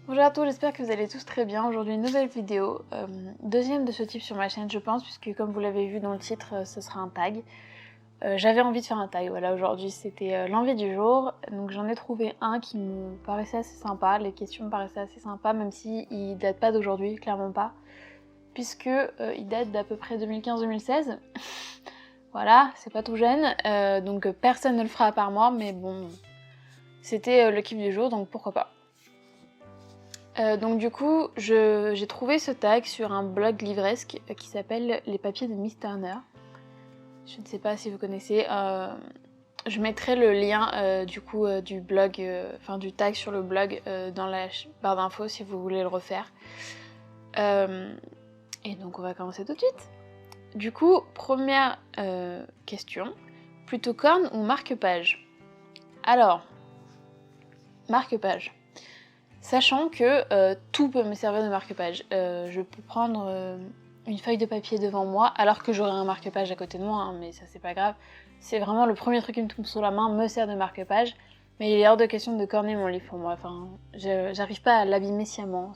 Bonjour à tous, j'espère que vous allez tous très bien. Aujourd'hui une nouvelle vidéo, deuxième de ce type sur ma chaîne je pense, puisque comme vous l'avez vu dans le titre, ce sera un tag. J'avais envie de faire un tag, voilà, aujourd'hui c'était l'envie du jour, donc j'en ai trouvé un qui me paraissait assez sympa, les questions me paraissaient assez sympas, même si il date pas d'aujourd'hui, clairement pas, puisque il date d'à peu près 2015-2016. Voilà, c'est pas tout jeune, donc personne ne le fera à part moi, mais bon, c'était le kiff du jour, donc pourquoi pas. Donc du coup, j'ai trouvé ce tag sur un blog livresque qui s'appelle Les papiers de Miss Turner. Je ne sais pas si vous connaissez. Je mettrai le lien du blog, du tag sur le blog dans la barre d'infos si vous voulez le refaire. Et donc on va commencer tout de suite. Du coup, première question. Plutôt corne ou marque-page? Alors, marque-page. Sachant que tout peut me servir de marque-page. Je peux prendre une feuille de papier devant moi, alors que j'aurai un marque-page à côté de moi, hein, mais ça c'est pas grave. C'est vraiment le premier truc qui me tombe sous la main, me sert de marque-page. Mais il est hors de question de corner mon livre pour moi. Enfin, j'arrive pas à l'abîmer sciemment.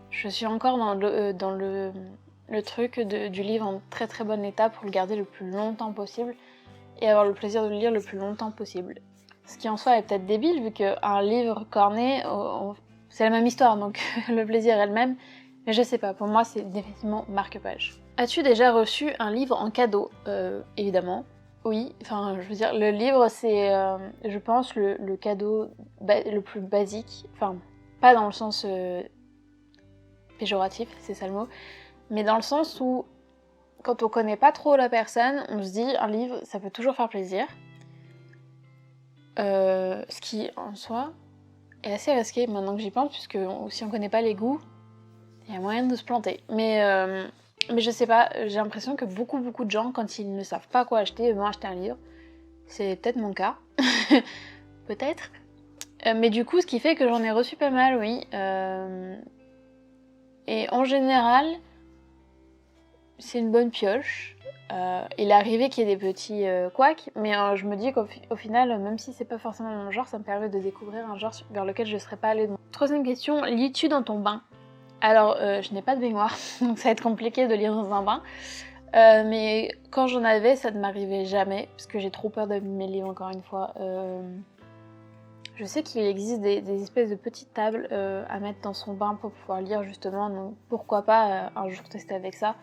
Je suis encore dans le truc du livre en très très bon état pour le garder le plus longtemps possible et avoir le plaisir de le lire le plus longtemps possible. Ce qui en soi est peut-être débile vu qu'un livre corné, c'est la même histoire, donc le plaisir est le même. Mais je sais pas, pour moi c'est définitivement marque-page. As-tu déjà reçu un livre en cadeau? Évidemment. Oui, enfin je veux dire, le livre c'est, je pense, le cadeau le plus basique. Enfin, pas dans le sens péjoratif, c'est ça le mot, mais dans le sens où quand on connaît pas trop la personne, on se dit un livre ça peut toujours faire plaisir. Ce qui en soi est assez risqué maintenant que j'y pense, puisque si on connaît pas les goûts, il y a moyen de se planter. Mais je sais pas, j'ai l'impression que beaucoup de gens, quand ils ne savent pas quoi acheter, vont acheter un livre. C'est peut-être mon cas, peut-être. Mais du coup, ce qui fait que j'en ai reçu pas mal, oui. Et en général, c'est une bonne pioche. Il est arrivé qu'il y ait des petits couacs, mais je me dis qu'au final, même si c'est pas forcément mon genre, ça me permet de découvrir un genre vers lequel je serais pas allée. Troisième question, lis-tu dans ton bain? Alors, je n'ai pas de baignoire, donc ça va être compliqué de lire dans un bain. Mais quand j'en avais, ça ne m'arrivait jamais, parce que j'ai trop peur d'abîmer mes livres, encore une fois. Je sais qu'il existe des espèces de petites tables à mettre dans son bain pour pouvoir lire, justement, donc pourquoi pas un jour tester avec ça.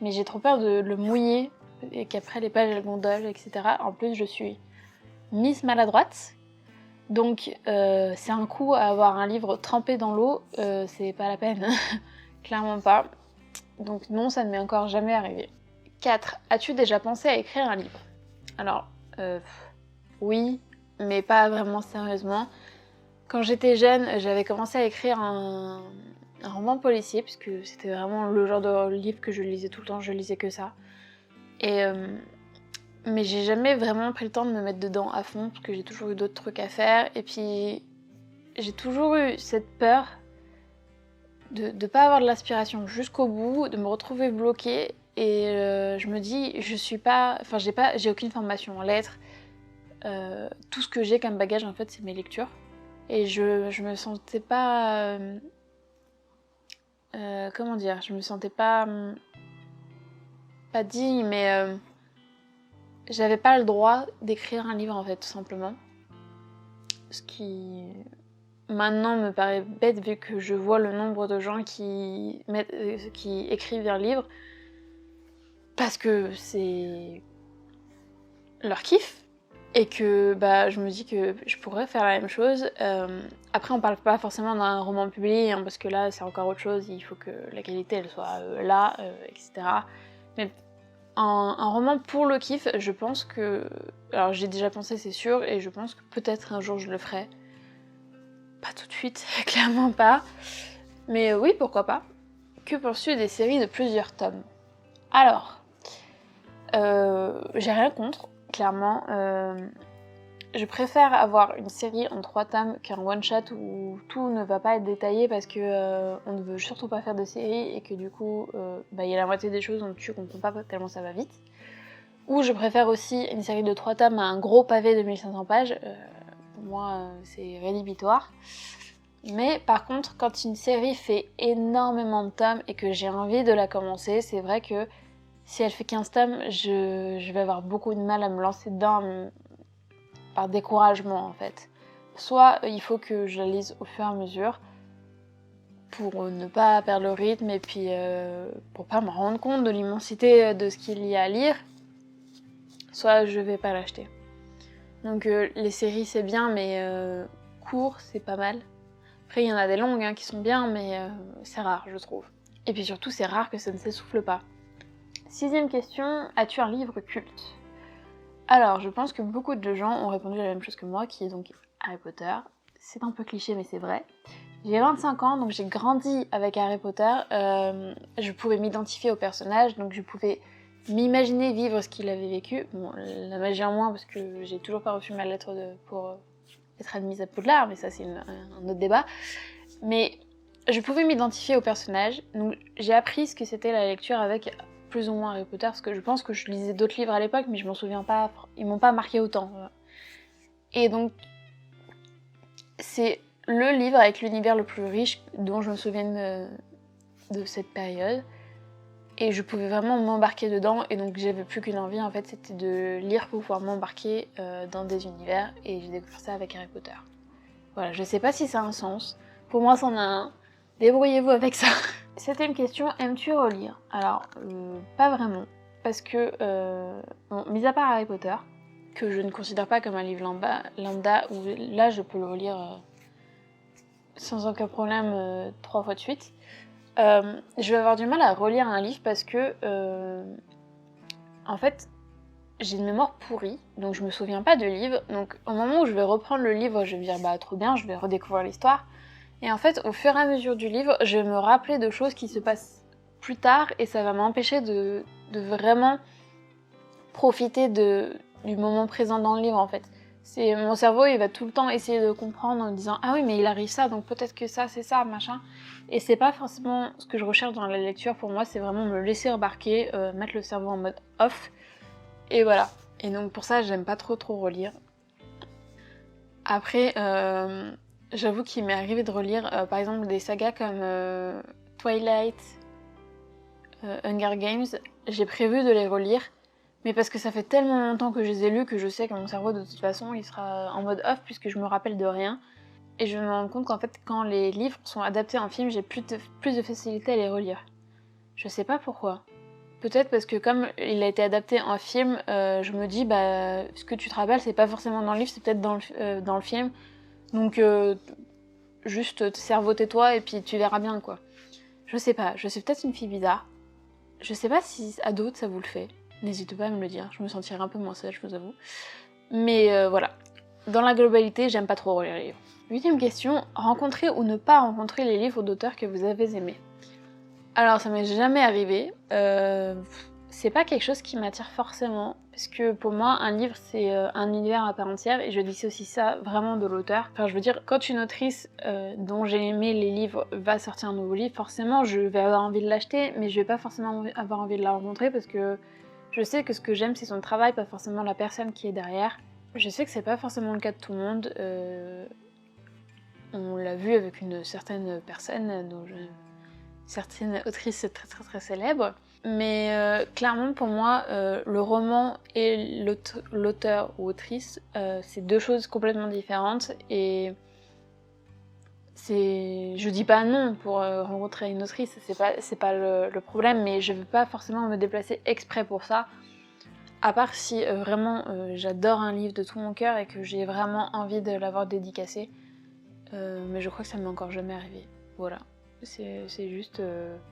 Mais j'ai trop peur de le mouiller et qu'après les pages elles gondolent, etc. En plus, je suis Miss Maladroite, donc c'est un coup à avoir un livre trempé dans l'eau, c'est pas la peine, clairement pas. Donc non, ça ne m'est encore jamais arrivé. 4. As-tu déjà pensé à écrire un livre? Alors, oui, mais pas vraiment sérieusement. Quand j'étais jeune, j'avais commencé à écrire un roman policier, puisque c'était vraiment le genre de livre que je lisais tout le temps, je lisais que ça. Mais j'ai jamais vraiment pris le temps de me mettre dedans à fond, parce que j'ai toujours eu d'autres trucs à faire, et puis j'ai toujours eu cette peur de pas avoir de l'inspiration jusqu'au bout, de me retrouver bloquée, et je me dis, j'ai aucune formation en lettres, tout ce que j'ai comme bagage en fait c'est mes lectures, et je me sentais pas... comment dire, je me sentais pas digne, mais j'avais pas le droit d'écrire un livre en fait, tout simplement. Ce qui maintenant me paraît bête vu que je vois le nombre de gens qui écrivent un livre parce que c'est leur kiff et que je me dis que je pourrais faire la même chose. Après on parle pas forcément d'un roman publié, hein, parce que là c'est encore autre chose, il faut que la qualité elle soit là, etc. Mais un roman pour le kiff, je pense que... Alors j'ai déjà pensé c'est sûr, et je pense que peut-être un jour je le ferai. Pas tout de suite, clairement pas. Mais oui, pourquoi pas. Que penses-tu des séries de plusieurs tomes? Alors, j'ai rien contre, clairement. Je préfère avoir une série en 3 tomes qu'un one-shot où tout ne va pas être détaillé parce que on ne veut surtout pas faire de série et que du coup, y a la moitié des choses dont tu comprends pas tellement ça va vite. Ou je préfère aussi une série de 3 tomes à un gros pavé de 1500 pages. Pour moi, c'est rédhibitoire. Mais par contre, quand une série fait énormément de tomes et que j'ai envie de la commencer, c'est vrai que si elle fait 15 tomes, je vais avoir beaucoup de mal à me lancer dedans par découragement en fait. Soit il faut que je la lise au fur et à mesure pour ne pas perdre le rythme et puis pour pas me rendre compte de l'immensité de ce qu'il y a à lire, soit je vais pas l'acheter. Donc les séries c'est bien, mais court c'est pas mal. Après il y en a des longues qui sont bien, mais c'est rare je trouve. Et puis surtout c'est rare que ça ne s'essouffle pas. 6e question, as-tu un livre culte ? Alors je pense que beaucoup de gens ont répondu la même chose que moi, qui est donc Harry Potter. C'est un peu cliché mais c'est vrai. J'ai 25 ans, donc j'ai grandi avec Harry Potter. Je pouvais m'identifier au personnage, donc je pouvais m'imaginer vivre ce qu'il avait vécu. Bon, la magie en moins, parce que j'ai toujours pas reçu ma lettre pour être admise à Poudlard, mais ça c'est un autre débat. Mais je pouvais m'identifier au personnage, donc j'ai appris ce que c'était la lecture avec plus ou moins Harry Potter, parce que je pense que je lisais d'autres livres à l'époque, mais je m'en souviens pas, ils m'ont pas marqué autant. Et donc, c'est le livre avec l'univers le plus riche dont je me souviens de cette période. Et je pouvais vraiment m'embarquer dedans, et donc j'avais plus qu'une envie en fait, c'était de lire pour pouvoir m'embarquer dans des univers, et j'ai découvert ça avec Harry Potter. Voilà, je sais pas si ça a un sens, pour moi ça en a un, débrouillez-vous avec ça. 7e question, aimes-tu relire ? Alors, pas vraiment, parce que, bon, mis à part Harry Potter, que je ne considère pas comme un livre lambda où là je peux le relire sans aucun problème 3 fois de suite. Je vais avoir du mal à relire un livre parce que, en fait, j'ai une mémoire pourrie, donc je me souviens pas de livre. Donc au moment où je vais reprendre le livre, je vais me dire bah trop bien, je vais redécouvrir l'histoire. Et en fait, au fur et à mesure du livre, je vais me rappeler de choses qui se passent plus tard et ça va m'empêcher de vraiment profiter du moment présent dans le livre en fait. Mon cerveau, il va tout le temps essayer de comprendre en disant ah oui mais il arrive ça, donc peut-être que ça c'est ça, machin. Et c'est pas forcément ce que je recherche dans la lecture. Pour moi, c'est vraiment me laisser embarquer, mettre le cerveau en mode off. Et voilà. Et donc pour ça, j'aime pas trop relire. Après, j'avoue qu'il m'est arrivé de relire par exemple des sagas comme Twilight, Hunger Games. J'ai prévu de les relire. Mais parce que ça fait tellement longtemps que je les ai lus que je sais que mon cerveau de toute façon il sera en mode off puisque je me rappelle de rien. Et je me rends compte qu'en fait quand les livres sont adaptés en film, j'ai plus de facilité à les relire. Je sais pas pourquoi. Peut-être parce que comme il a été adapté en film, je me dis bah ce que tu te rappelles c'est pas forcément dans le livre, c'est peut-être dans le film. Donc juste cerveau tais-toi et puis tu verras bien quoi. Je sais pas, je suis peut-être une fille bizarre. Je sais pas si à d'autres ça vous le fait. N'hésitez pas à me le dire, je me sentirais un peu moins seule, je vous avoue. Mais voilà, dans la globalité, j'aime pas trop relire les livres. 8e question, rencontrer ou ne pas rencontrer les livres d'auteurs que vous avez aimés. Alors ça m'est jamais arrivé, c'est pas quelque chose qui m'attire forcément, parce que pour moi un livre c'est un univers à part entière et je dissocie ça vraiment de l'auteur. Enfin je veux dire, quand une autrice dont j'ai aimé les livres va sortir un nouveau livre, forcément je vais avoir envie de l'acheter, mais je vais pas forcément avoir envie de la rencontrer parce que je sais que ce que j'aime c'est son travail, pas forcément la personne qui est derrière. Je sais que c'est pas forcément le cas de tout le monde, on l'a vu avec une certaine personne dont certaines autrices très célèbres. Mais clairement pour moi, le roman et l'auteur ou autrice, c'est deux choses complètement différentes et je dis pas non pour rencontrer une autrice, c'est pas le problème, mais je veux pas forcément me déplacer exprès pour ça. À part si vraiment j'adore un livre de tout mon cœur et que j'ai vraiment envie de l'avoir dédicacé. Mais je crois que ça m'est encore jamais arrivé. Voilà. C'est juste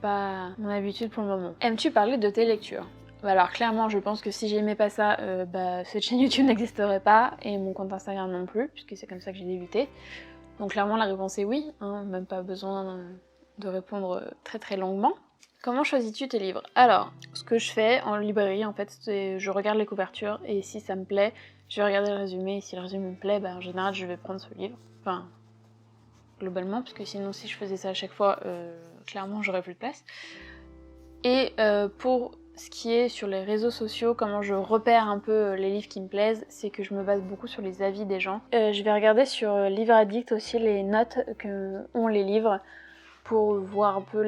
pas mon habitude pour le moment. Aimes-tu parler de tes lectures ? Bah alors clairement je pense que si j'aimais pas ça, cette chaîne YouTube n'existerait pas et mon compte Instagram non plus, puisque c'est comme ça que j'ai débuté. Donc clairement la réponse est oui, même pas besoin de répondre très longuement. Comment choisis-tu tes livres ? Alors, ce que je fais en librairie en fait, c'est je regarde les couvertures et si ça me plaît, je vais regarder le résumé et si le résumé me plaît, en général je vais prendre ce livre. Enfin, globalement, parce que sinon si je faisais ça à chaque fois, clairement j'aurais plus de place. Et pour ce qui est sur les réseaux sociaux, comment je repère un peu les livres qui me plaisent, c'est que je me base beaucoup sur les avis des gens. Je vais regarder sur Livre Addict aussi les notes que ont les livres pour voir un peu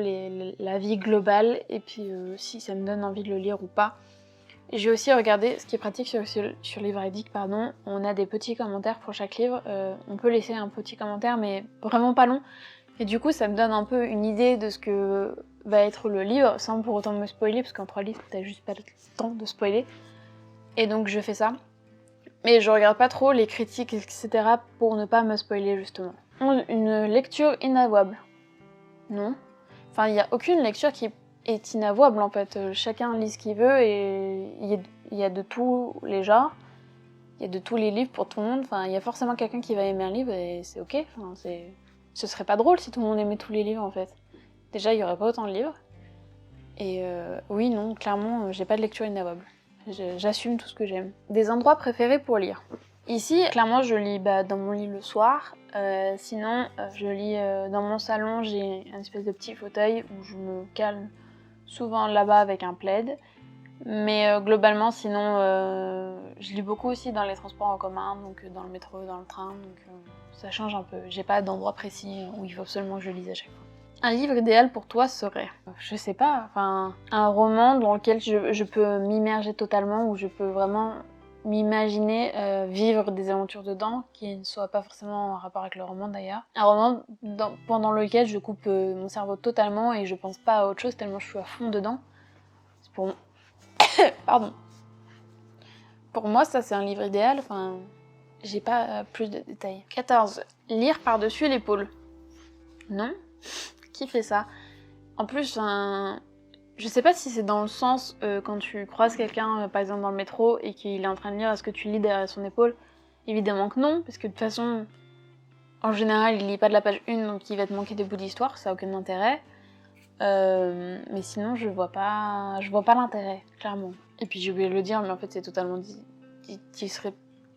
la vie globale et puis si ça me donne envie de le lire ou pas. Et je vais aussi regarder, ce qui est pratique sur Livre Addict, pardon, on a des petits commentaires pour chaque livre. On peut laisser un petit commentaire mais vraiment pas long. Et du coup ça me donne un peu une idée de ce que va être le livre sans pour autant me spoiler parce qu'en 3 livres t'as juste pas le temps de spoiler. Et donc je fais ça. Mais je regarde pas trop les critiques etc. pour ne pas me spoiler justement. Une lecture inavouable. Non. Enfin il n'y a aucune lecture qui est inavouable en fait. Chacun lit ce qu'il veut et il y a de tous les genres. Il y a de tous les livres pour tout le monde. Enfin il y a forcément quelqu'un qui va aimer un livre et c'est ok. Enfin, ce serait pas drôle si tout le monde aimait tous les livres en fait. Déjà, il y aurait pas autant de livres. Et oui, non, clairement, j'ai pas de lecture inavouable. J'assume tout ce que j'aime. Des endroits préférés pour lire. Ici, clairement, je lis dans mon lit le soir. Sinon, je lis dans mon salon, j'ai une espèce de petit fauteuil où je me calme souvent là-bas avec un plaid. Mais globalement, sinon, je lis beaucoup aussi dans les transports en commun, donc dans le métro, dans le train, donc ça change un peu. J'ai pas d'endroit précis où il faut absolument que je lise à chaque fois. Un livre idéal pour toi serait, je sais pas, enfin, un roman dans lequel je peux m'immerger totalement, où je peux vraiment m'imaginer vivre des aventures dedans, qui ne soient pas forcément en rapport avec le roman d'ailleurs. Un roman pendant lequel je coupe mon cerveau totalement et je pense pas à autre chose tellement je suis à fond dedans. C'est pour Pardon. Pour moi, ça c'est un livre idéal, enfin, j'ai pas plus de détails. 14. Lire par-dessus l'épaule. Non ? Qui fait ça ? En plus, je sais pas si c'est dans le sens quand tu croises quelqu'un, par exemple dans le métro, et qu'il est en train de lire, est-ce que tu lis derrière son épaule ? Évidemment que non, parce que de toute façon, en général, il lit pas de la page 1, donc il va te manquer des bouts d'histoire, ça a aucun intérêt. Mais sinon, je vois pas l'intérêt, clairement. Et puis j'ai oublié de le dire, mais en fait c'est totalement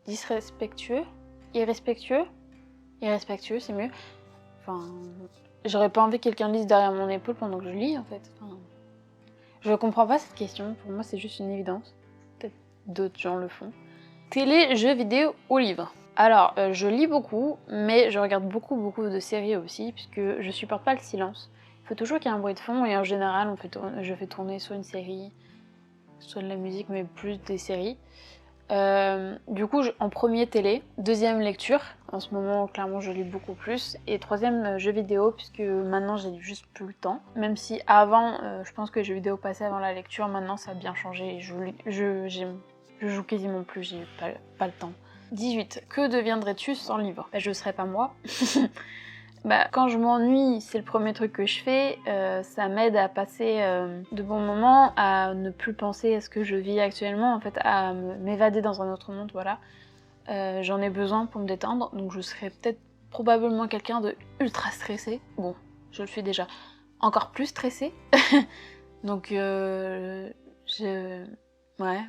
disrespectueux. Irrespectueux, c'est mieux. Enfin, j'aurais pas envie que quelqu'un lise derrière mon épaule pendant que je lis, en fait. Enfin, je comprends pas cette question, pour moi c'est juste une évidence. Peut-être d'autres gens le font. Télé, jeux vidéo ou livres ? Alors, je lis beaucoup, mais je regarde beaucoup de séries aussi, puisque je supporte pas le silence. Il faut toujours qu'il y ait un bruit de fond, et en général, je fais tourner soit une série, soit de la musique, mais plus des séries. Du coup, en premier, télé. Deuxième, lecture. En ce moment, clairement, je lis beaucoup plus. Et troisième, jeux vidéo, puisque maintenant, j'ai juste plus le temps. Même si avant, je pense que les jeux vidéo passaient avant la lecture, maintenant, ça a bien changé. Je joue quasiment plus, j'ai pas le temps. 18. Que deviendrais-tu sans livre ? Je serais pas moi. Quand je m'ennuie, c'est le premier truc que je fais, ça m'aide à passer de bons moments, à ne plus penser à ce que je vis actuellement, en fait, à m'évader dans un autre monde, voilà. J'en ai besoin pour me détendre, donc je serais peut-être probablement quelqu'un de ultra stressé. Bon, je le suis déjà. Encore plus stressé. Donc ouais,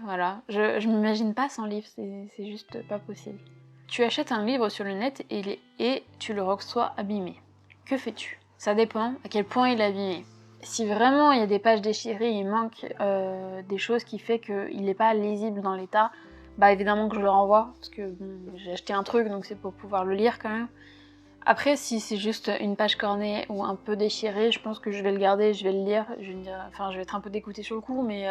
voilà. Je m'imagine pas sans livre, c'est juste pas possible. Tu achètes un livre sur le net et tu le reçois abîmé. Que fais-tu ? Ça dépend à quel point il est abîmé. Si vraiment il y a des pages déchirées, il manque des choses qui fait qu'il n'est pas lisible dans l'état, évidemment que je le renvoie, parce que j'ai acheté un truc, donc c'est pour pouvoir le lire quand même. Après, si c'est juste une page cornée ou un peu déchirée, je pense que je vais le garder, je vais le lire. Je vais être un peu dégoûtée sur le coup, mais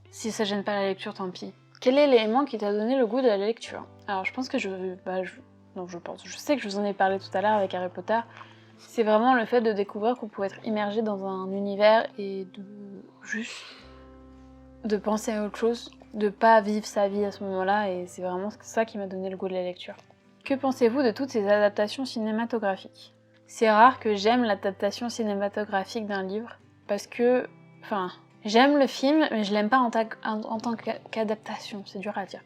si ça gêne pas la lecture, tant pis. Quel est l'élément qui t'a donné le goût de la lecture ? Alors je pense que je sais que je vous en ai parlé tout à l'heure avec Harry Potter. C'est vraiment le fait de découvrir qu'on pouvait être immergé dans un univers et de penser à autre chose, de pas vivre sa vie à ce moment-là, et c'est vraiment ça qui m'a donné le goût de la lecture. Que pensez-vous de toutes ces adaptations cinématographiques ? C'est rare que j'aime l'adaptation cinématographique d'un livre, parce que, j'aime le film, mais je l'aime pas en tant qu'adaptation, c'est dur à dire.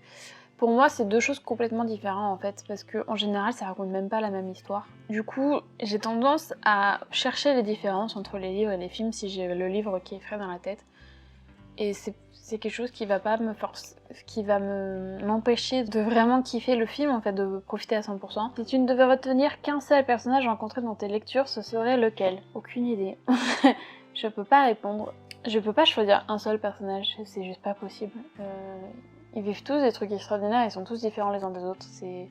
Pour moi, c'est deux choses complètement différentes en fait, parce qu'en général, ça raconte même pas la même histoire. Du coup, j'ai tendance à chercher les différences entre les livres et les films si j'ai le livre qui est frais dans la tête. Et c'est quelque chose qui va pas m'empêcher de vraiment kiffer le film, en fait, de profiter à 100%. Si tu ne devais retenir qu'un seul personnage rencontré dans tes lectures, ce serait lequel ? Aucune idée. Je peux pas répondre. Je peux pas choisir un seul personnage, c'est juste pas possible. Ils vivent tous des trucs extraordinaires, ils sont tous différents les uns des autres, c'est...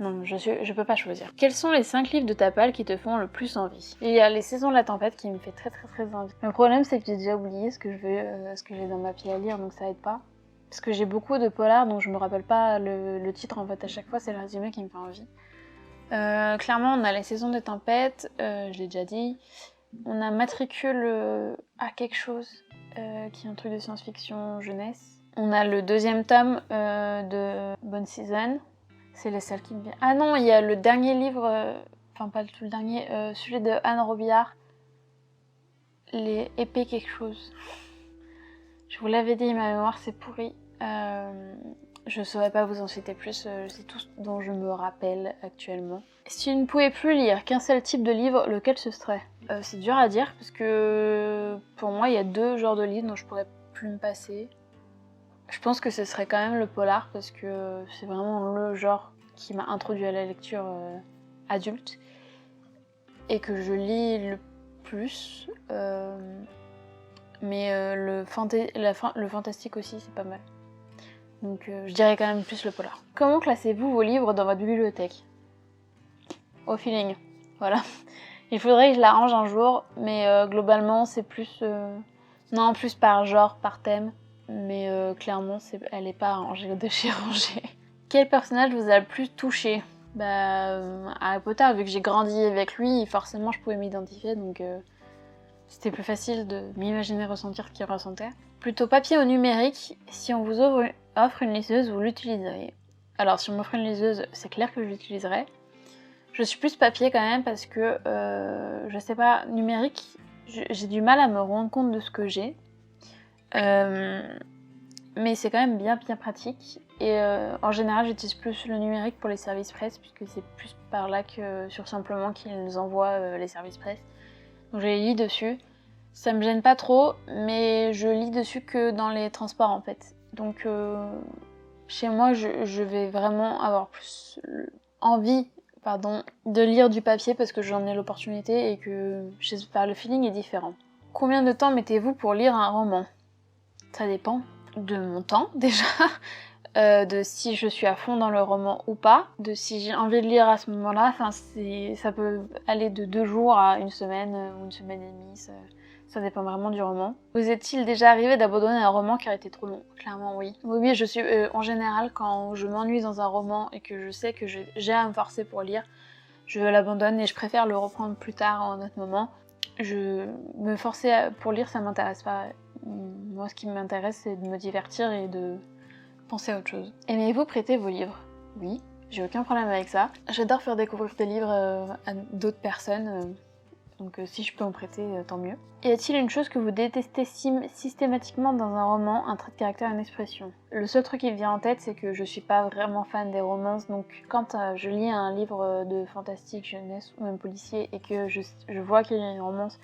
Non, je peux pas choisir. Quels sont les 5 livres de ta palle qui te font le plus envie? Il y a Les Saisons de la Tempête qui me fait très envie. Le problème c'est que j'ai déjà oublié ce que j'ai dans ma pile à lire, donc ça aide pas. Parce que j'ai beaucoup de polars dont je me rappelle pas le titre en fait, à chaque fois c'est le résumé qui me fait envie. Clairement on a Les Saisons des Tempêtes, je l'ai déjà dit. On a Matricule à quelque chose, qui est un truc de science-fiction jeunesse. On a le 2e tome de Bonne Season. C'est les seuls qui me viennent. Ah non, il y a le dernier livre, enfin pas tout le dernier, celui de Anne Robillard. Les épées quelque chose. Je vous l'avais dit, ma mémoire c'est pourri. Je saurais pas vous en citer plus, c'est tout ce dont je me rappelle actuellement. Si tu ne pouvais plus lire qu'un seul type de livre, lequel ce serait? C'est dur à dire parce que pour moi il y a 2 genres de livres dont je pourrais plus me passer. Je pense que ce serait quand même le polar parce que c'est vraiment le genre qui m'a introduit à la lecture adulte et que je lis le plus. Mais le fantastique aussi c'est pas mal. Donc je dirais quand même plus le polar. Comment classez-vous vos livres dans votre bibliothèque? Au feeling, voilà. Il faudrait que je l'arrange un jour, mais globalement c'est plus... Non, plus par genre, par thème. Mais clairement, elle est pas arrangée de chez rangée. Quel personnage vous a le plus touché? Harry Potter, vu que j'ai grandi avec lui, forcément je pouvais m'identifier, donc c'était plus facile de m'imaginer ressentir ce qu'il ressentait. Plutôt papier ou numérique, si on vous offre une liseuse, vous l'utiliseriez? Alors si on m'offre une liseuse, c'est clair que je l'utiliserai. Je suis plus papier quand même parce que, je sais pas, numérique, j'ai du mal à me rendre compte de ce que j'ai. Mais c'est quand même bien pratique. Et en général, j'utilise plus le numérique pour les services presse, puisque c'est plus par là que sur Simplement qu'ils envoient les services presse. Donc je les lis dessus. Ça me gêne pas trop, mais je lis dessus que dans les transports en fait. Donc chez moi, je vais vraiment avoir plus envie de lire du papier parce que j'en ai l'opportunité et que le feeling est différent. Combien de temps mettez-vous pour lire un roman? Ça dépend de mon temps déjà, de si je suis à fond dans le roman ou pas, de si j'ai envie de lire à ce moment-là. Enfin, ça peut aller de 2 jours à 1 semaine ou 1 semaine et demie, ça dépend vraiment du roman. Vous est-il déjà arrivé d'abandonner un roman qui aurait été trop long? Clairement oui. Oui, je suis en général quand je m'ennuie dans un roman et que je sais que j'ai à me forcer pour lire, je l'abandonne et je préfère le reprendre plus tard à un autre moment. Me forcer pour lire, ça m'intéresse pas. Moi, ce qui m'intéresse, c'est de me divertir et de penser à autre chose. Aimez-vous prêter vos livres? Oui, j'ai aucun problème avec ça. J'adore faire découvrir des livres à d'autres personnes, donc si je peux en prêter, tant mieux. Y a-t-il une chose que vous détestez systématiquement dans un roman, un trait de caractère, une expression? Le seul truc qui me vient en tête, c'est que je suis pas vraiment fan des romances, donc quand je lis un livre de fantastique, jeunesse ou même policier et que je vois qu'il y a une romance,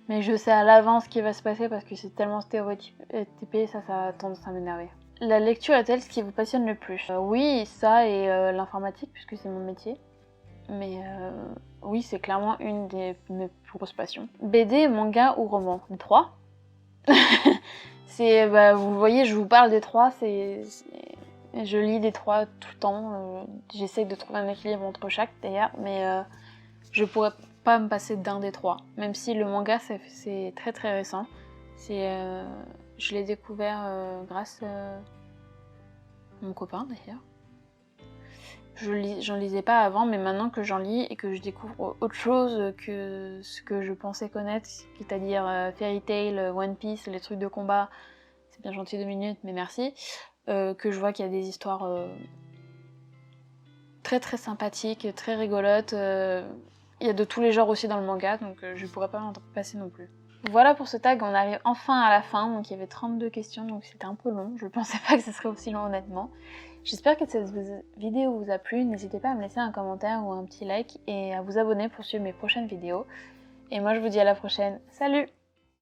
mais je sais à l'avance ce qui va se passer parce que c'est tellement stéréotypé, ça a tendance à m'énerver. La lecture est-elle ce qui vous passionne le plus? Oui, ça et l'informatique puisque c'est mon métier. Mais oui, c'est clairement une de mes plus grosses passions. BD, manga ou roman? Les 3. Vous voyez, je vous parle des 3, je lis des 3 tout le temps. J'essaie de trouver un équilibre entre chaque d'ailleurs, mais je pourrais pas me passer d'un des 3. Même si le manga, c'est très récent. Je l'ai découvert grâce à mon copain d'ailleurs. J'en lisais pas avant, mais maintenant que j'en lis et que je découvre autre chose que ce que je pensais connaître, c'est-à-dire Fairy Tail, One Piece, les trucs de combat, c'est bien gentil 2 minutes, mais merci, que je vois qu'il y a des histoires très sympathiques, très rigolotes. Il y a de tous les genres aussi dans le manga, donc je pourrais pas m'en passer non plus. Voilà pour ce tag, on arrive enfin à la fin, donc il y avait 32 questions, donc c'était un peu long, je pensais pas que ce serait aussi long honnêtement. J'espère que cette vidéo vous a plu, n'hésitez pas à me laisser un commentaire ou un petit like et à vous abonner pour suivre mes prochaines vidéos. Et moi je vous dis à la prochaine, salut!